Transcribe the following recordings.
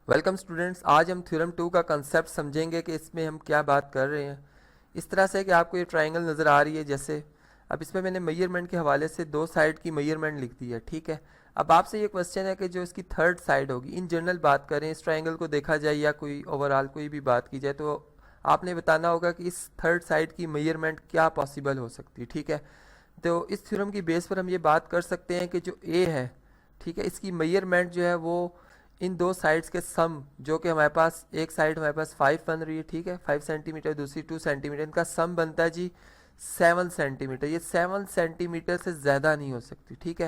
Welcome students. आज हम theorem 2 का कंसेप्ट समझेंगे कि इसमें हम क्या बात कर रहे हैं। इस तरह से कि आपको ये ट्रायंगल नज़र आ रही है, जैसे अब इसमें मैंने मेजरमेंट के हवाले से दो साइड की मेजरमेंट लिख दी है। ठीक है, अब आपसे ये क्वेश्चन है कि जो इसकी थर्ड साइड होगी, इन जनरल बात करें, इस ट्रायंगल को देखा जाए या कोई ओवरऑल कोई भी बात की जाए, तो आपने बताना होगा कि इस थर्ड साइड की मेजरमेंट क्या पॉसिबल हो सकती है। ठीक है, तो इस थ्योरम की बेस पर हम ये बात कर सकते हैं कि जो ए है, ठीक है, इसकी मेजरमेंट जो है वो इन दो साइड्स के सम, जो कि हमारे पास एक साइड हमारे पास 5 बन रही है, ठीक है, 5 सेंटीमीटर, दूसरी 2 सेंटीमीटर, इनका सम बनता है जी 7 सेंटीमीटर। ये 7 सेंटीमीटर से ज़्यादा नहीं हो सकती। ठीक है,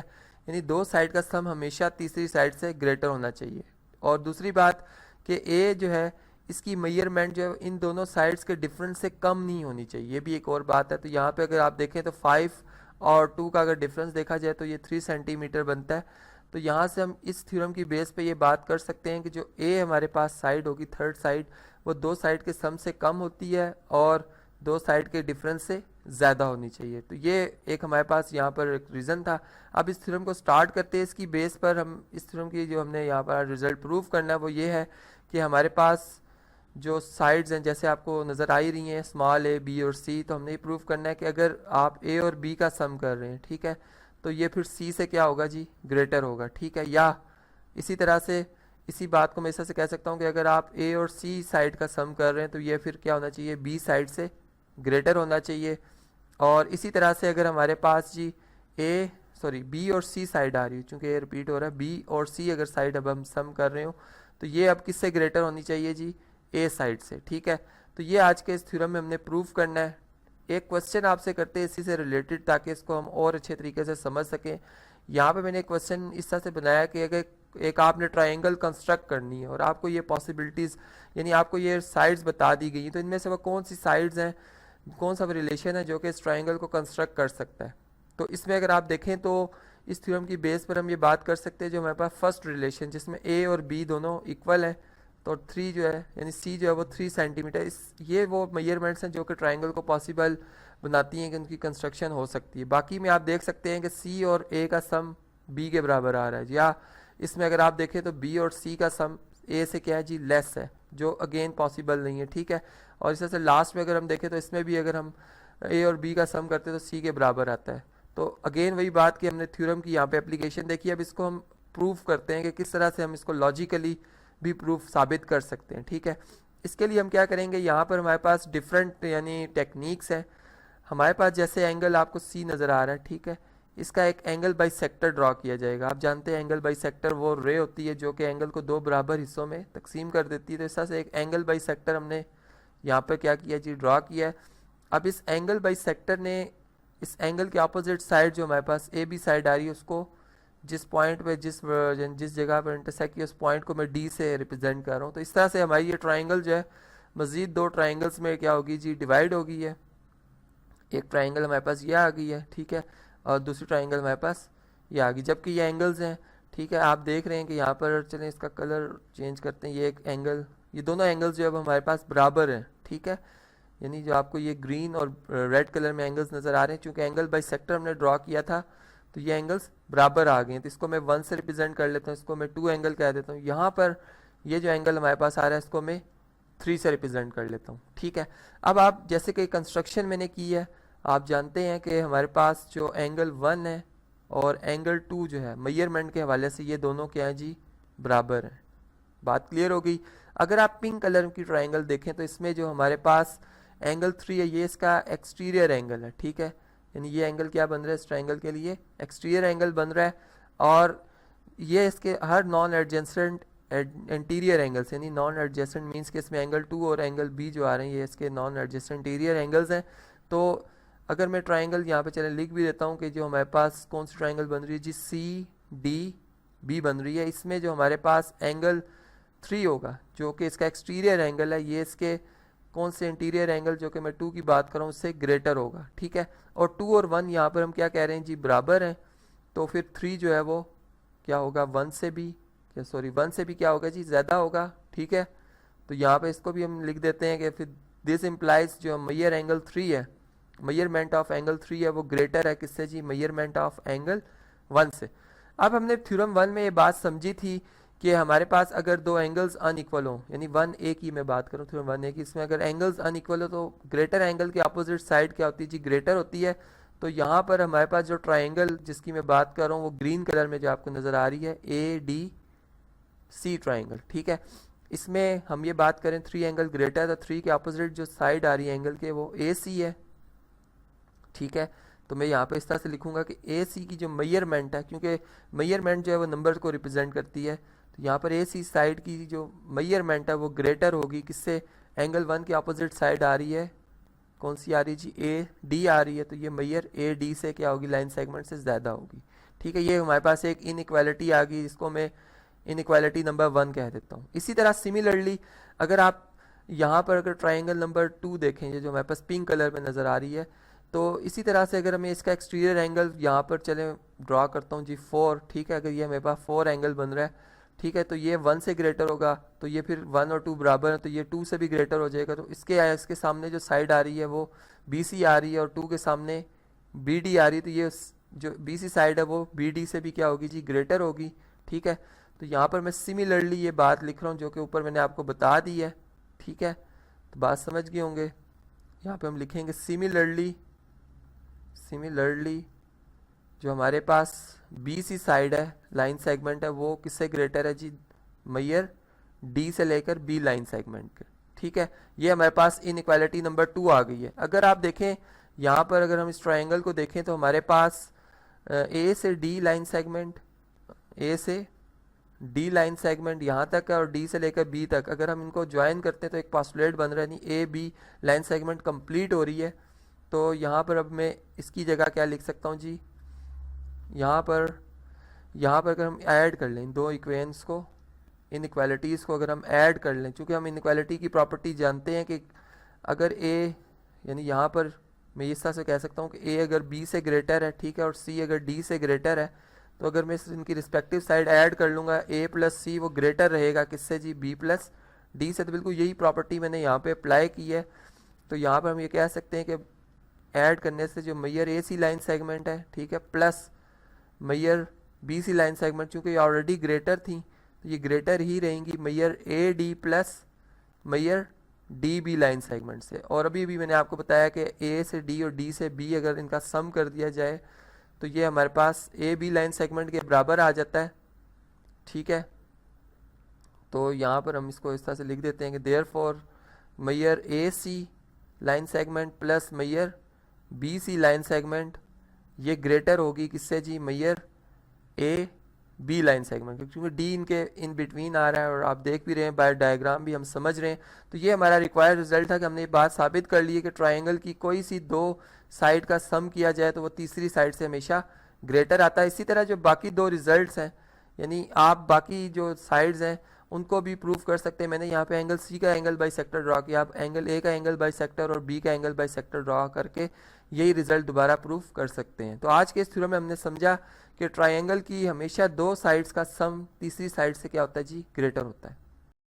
यानी दो साइड का सम हमेशा तीसरी साइड से ग्रेटर होना चाहिए। और दूसरी बात कि ए जो है इसकी मेजरमेंट जो है इन दोनों साइड्स के डिफरेंस से कम नहीं होनी चाहिए, ये भी एक और बात है। तो यहाँ पे अगर आप देखें तो 5 और 2 का अगर डिफरेंस देखा जाए तो ये 3 सेंटीमीटर बनता है। तो यहाँ से हम इस थ्योरम की बेस पे ये बात कर सकते हैं कि जो ए हमारे पास साइड होगी, थर्ड साइड, वो दो साइड के सम से कम होती है और दो साइड के डिफरेंस से ज़्यादा होनी चाहिए। तो ये एक हमारे पास यहाँ पर एक रीज़न था। अब इस थ्योरम को स्टार्ट करते हैं। इसकी बेस पर हम इस थ्योरम की जो हमने यहाँ पर रिजल्ट प्रूव करना है वो ये है कि हमारे पास जो साइड्स हैं, जैसे आपको नज़र आ ही रही हैं, स्मॉल ए, बी और सी, तो हमने ये प्रूव करना है कि अगर आप ए और बी का सम कर रहे हैं, ठीक है, तो ये फिर सी से क्या होगा जी, ग्रेटर होगा। ठीक है, या इसी तरह से इसी बात को मैं इस तरह से कह सकता हूँ कि अगर आप ए और सी साइड का सम कर रहे हैं तो ये फिर क्या होना चाहिए, बी साइड से ग्रेटर होना चाहिए। और इसी तरह से अगर हमारे पास जी ए सॉरी बी और सी साइड आ रही है, चूंकि ये रिपीट हो रहा है, बी और सी अगर साइड अब हम सम कर रहे हो तो ये अब किससे ग्रेटर होनी चाहिए जी, ए साइड से। ठीक है, तो ये आज के इस थ्योरम में हमने प्रूव करना है। एक क्वेश्चन आपसे करते हैं इसी से रिलेटेड, ताकि इसको हम और अच्छे तरीके से समझ सकें। यहाँ पे मैंने एक क्वेश्चन इस तरह से बनाया कि अगर एक आपने ट्रायंगल कंस्ट्रक्ट करनी है और आपको ये पॉसिबिलिटीज़, यानी आपको ये साइड्स बता दी गई हैं, तो इनमें से वो कौन सी साइड्स हैं, कौन सा रिलेशन है जो कि इस ट्रायंगल को कंस्ट्रक्ट कर सकता है। तो इसमें अगर आप देखें तो इस थ्योरम की बेस पर हम ये बात कर सकते हैं, जो हमारे पास फर्स्ट रिलेशन जिसमें ए और बी दोनों इक्वल हैं, तो 3 जो है यानी सी जो है वो 3 सेंटीमीटर, इस ये वो मेजरमेंट्स हैं जो कि ट्रायंगल को पॉसिबल बनाती हैं कि उनकी कंस्ट्रक्शन हो सकती है। बाकी में आप देख सकते हैं कि सी और ए का सम बी के बराबर आ रहा है, या इसमें अगर आप देखें तो बी और सी का सम ए से क्या है जी, लेस है, जो अगेन पॉसिबल नहीं है। ठीक है, और इस तरह से लास्ट में अगर हम देखें तो इसमें भी अगर हम ए और बी का सम करते हैं तो सी के बराबर आता है। तो अगेन वही बात कि हमने थ्योरम की यहाँ पे एप्लीकेशन देखी। अब इसको हम प्रूव करते हैं कि किस तरह से हम इसको लॉजिकली भी प्रूफ साबित कर सकते हैं। ठीक है, इसके लिए हम क्या करेंगे, यहाँ पर हमारे पास डिफरेंट यानी टेक्निक्स हैं। हमारे पास जैसे एंगल आपको सी नज़र आ रहा है, ठीक है, इसका एक एंगल बाई सेक्टर ड्रॉ किया जाएगा। आप जानते हैं एंगल बाई सेक्टर वो रे होती है जो कि एंगल को दो बराबर हिस्सों में तकसीम कर देती है। तो इस तरह से एक एंगल बाई सेक्टर हमने यहाँ पर क्या किया जी, ड्रॉ किया है। अब इस एंगल बाई सेक्टर ने इस एंगल के अपोजिट साइड जो हमारे पास ए बी साइड आ रही है, उसको जिस पॉइंट पे जिस जगह पर इंटरसेक्ट किया उस पॉइंट को मैं डी से रिप्रेजेंट कर रहा हूँ। तो इस तरह से हमारी ये ट्राइंगल जो है मज़ीद दो ट्राइंगल्स में क्या होगी जी, डिवाइड हो गई है। एक ट्राइंगल हमारे पास ये आ गई है, ठीक है, और दूसरी ट्राइंगल हमारे पास ये आ गई, जबकि ये एंगल्स हैं। ठीक है, आप देख रहे हैं कि यहाँ पर चलें इसका कलर चेंज करते हैं। ये एक एंगल, ये दोनों एंगल्स जो है हमारे पास बराबर हैं। ठीक है, यानी जो आपको ये ग्रीन और रेड कलर में एंगल्स नज़र आ रहे हैं, चूँकि एंगल बाई सेक्टर हमने ड्रॉ किया था तो ये एंगल्स बराबर आ गए हैं। तो इसको मैं 1 से रिप्रेजेंट कर लेता हूँ, इसको मैं 2 एंगल कह देता हूँ। यहाँ पर ये जो एंगल हमारे पास आ रहा है इसको मैं 3 से रिप्रेजेंट कर लेता हूँ। ठीक है, अब आप जैसे कि कंस्ट्रक्शन मैंने की है, आप जानते हैं कि हमारे पास जो एंगल 1 है और एंगल 2 जो है मेजरमेंट के हवाले से ये दोनों क्या हैं जी, बराबर हैं। बात क्लियर हो गई। अगर आप पिंक कलर की ट्राइंगल देखें तो इसमें जो हमारे पास एंगल 3 है, ये इसका एक्सटीरियर एंगल है। ठीक है, यानी ये एंगल क्या बन रहा है, इस ट्राइंगल के लिए एक्सटीरियर एंगल बन रहा है। और ये इसके हर नॉन एडजेसेंट इंटीरियर एंगल्स, यानी नॉन एडजेसेंट मींस कि इसमें एंगल 2 और एंगल बी जो आ रहे हैं ये इसके नॉन एडजेसेंट इंटीरियर एंगल्स हैं। तो अगर मैं ट्राइंगल यहाँ पे चले लिख भी देता हूँ कि जो हमारे पास कौन सी ट्राइंगल बन रही है जी, सी डी बी बन रही है। इसमें जो हमारे पास एंगल 3 होगा जो कि इसका एक्सटीरियर एंगल है, ये इसके कौन से इंटीरियर एंगल जो कि मैं 2 की बात कर रहा हूँ उससे ग्रेटर होगा। ठीक है, और 2 और 1 यहाँ पर हम क्या कह रहे हैं जी, बराबर हैं। तो फिर 3 जो है वो क्या होगा, 1 से भी क्या होगा जी, ज़्यादा होगा। ठीक है, तो यहाँ पे इसको भी हम लिख देते हैं कि फिर दिस इम्प्लाइज जो मेजर एंगल 3 है, मेजरमेंट ऑफ एंगल 3 है वो ग्रेटर है किससे जी, मेजरमेंट ऑफ एंगल 1 से। अब हमने थ्योरम 1 में ये बात समझी थी कि हमारे पास अगर दो एंगल्स अनइक्वल हो, यानी 1A की मैं बात करूँ थ्योरम 1A की, इसमें अगर एंगल्स अनइक्वल हो तो ग्रेटर एंगल की अपोजिट साइड क्या होती है जी, ग्रेटर होती है। तो यहाँ पर हमारे पास जो ट्राइंगल जिसकी मैं बात कर रहा हूँ वो ग्रीन कलर में जो आपको नज़र आ रही है ADC ट्राइंगल, ठीक है। इसमें हम ये बात करें 3 एंगल ग्रेटर, तो 3 के अपोजिट जो साइड आ रही है एंगल के वो AC है, ठीक है। तो मैं यहाँ पे इस तरह से लिखूंगा कि AC की जो मेजरमेंट है, क्योंकि मेजरमेंट जो है वो नंबर को रिप्रेजेंट करती है, तो यहाँ पर AC साइड की जो मेजरमेंट है वो ग्रेटर होगी किससे, एंगल 1 की अपोजिट साइड आ रही है, कौन सी आ रही है जी, AD आ रही है, तो ये मेजर AD से क्या होगी, लाइन सेगमेंट से ज़्यादा होगी, ठीक है। ये हमारे पास एक इनइक्वालिटी आ गई, इसको मैं इनइक्वालिटी नंबर 1 कह देता हूँ। इसी तरह सिमिलरली अगर आप यहाँ पर अगर ट्राइंगल नंबर 2 देखें, ये जो हमारे पास पिंक कलर में नज़र आ रही है, तो इसी तरह से अगर मैं इसका एक्सटीरियर एंगल यहाँ पर चले ड्रॉ करता हूँ जी 4, ठीक है। अगर ये मेरे पास 4 एंगल बन रहा है, ठीक है, तो ये 1 से ग्रेटर होगा, तो ये फिर 1 और 2 बराबर है, तो ये 2 से भी ग्रेटर हो जाएगा। तो इसके सामने जो साइड आ रही है वो BC आ रही है और 2 के सामने BD आ रही है, तो ये जो BC साइड है वो BD से भी क्या होगी जी, ग्रेटर होगी, ठीक है। तो यहाँ पर मैं सिमिलरली ये बात लिख रहा हूँ जो कि ऊपर मैंने आपको बता दी है, ठीक है। तो बात समझ गए होंगे। यहाँ पे हम लिखेंगे सिमिलरली जो हमारे पास BC साइड है, लाइन सेगमेंट है, वो किससे ग्रेटर है जी, मेजर D से लेकर B लाइन सेगमेंट के, ठीक है। ये हमारे पास इनइक्वालिटी नंबर 2 आ गई है। अगर आप देखें यहाँ पर, अगर हम इस ट्राइंगल को देखें तो हमारे पास A से D लाइन सेगमेंट, A से D लाइन सेगमेंट यहाँ तक है और D से लेकर B तक, अगर हम इनको ज्वाइन करते हैं तो एक पास्टुलेट बन रहा है, नहीं AB लाइन सेगमेंट कंप्लीट हो रही है। तो यहाँ पर अब मैं इसकी जगह क्या लिख सकता हूँ जी, यहाँ पर अगर हम ऐड कर लें दो इक्वेशंस को, इनइक्वालिटीज़ को अगर हम ऐड कर लें, चूँकि हम इनइक्वालिटी की प्रॉपर्टी जानते हैं कि अगर A, यानी यहाँ पर मैं इस तरह से कह सकता हूँ कि A अगर B से ग्रेटर है, ठीक है, और C अगर D से ग्रेटर है, तो अगर मैं इनकी रिस्पेक्टिव साइड ऐड कर लूँगा A प्लस C, वो ग्रेटर रहेगा किससे जी, B प्लस D से। तो बिल्कुल यही प्रॉपर्टी मैंने यहाँ पे अप्लाई की है। तो यहाँ पर हम ये कह सकते हैं कि ऐड करने से जो मेजर AC लाइन सेगमेंट है, ठीक है, plus major BC line segment, चूँकि ये ऑलरेडी ग्रेटर थी तो ये ग्रेटर ही रहेंगी major AD plus major DB line segment से। और अभी भी मैंने आपको बताया कि A से D और D से B अगर इनका सम कर दिया जाए तो ये हमारे पास AB लाइन सेगमेंट के बराबर आ जाता है, ठीक है। तो यहाँ पर हम इसको इस तरह से लिख देते हैं कि therefore major AC line segment plus major BC line segment ये ग्रेटर होगी किससे जी, मेजर AB लाइन सेगमेंट, क्योंकि D इनके इन बिटवीन आ रहा है और आप देख भी रहे हैं, बाय डायग्राम भी हम समझ रहे हैं। तो ये हमारा रिक्वायर्ड रिजल्ट था कि हमने ये बात साबित कर ली है कि ट्राइंगल की कोई सी दो साइड का सम किया जाए तो वो तीसरी साइड से हमेशा ग्रेटर आता है। इसी तरह जो बाकी दो रिजल्ट्स हैं, यानी आप बाकी जो साइड्स हैं उनको भी प्रूव कर सकते हैं। मैंने यहाँ पे एंगल C का एंगल बाई सेक्टर ड्रा किया, आप एंगल A का एंगल बाई सेक्टर और B का एंगल बाई सेक्टर ड्रा करके यही रिजल्ट दोबारा प्रूफ कर सकते हैं। तो आज के इस थ्योरम में हमने समझा कि ट्राइंगल की हमेशा दो साइड्स का सम तीसरी साइड से क्या होता है जी, ग्रेटर होता है।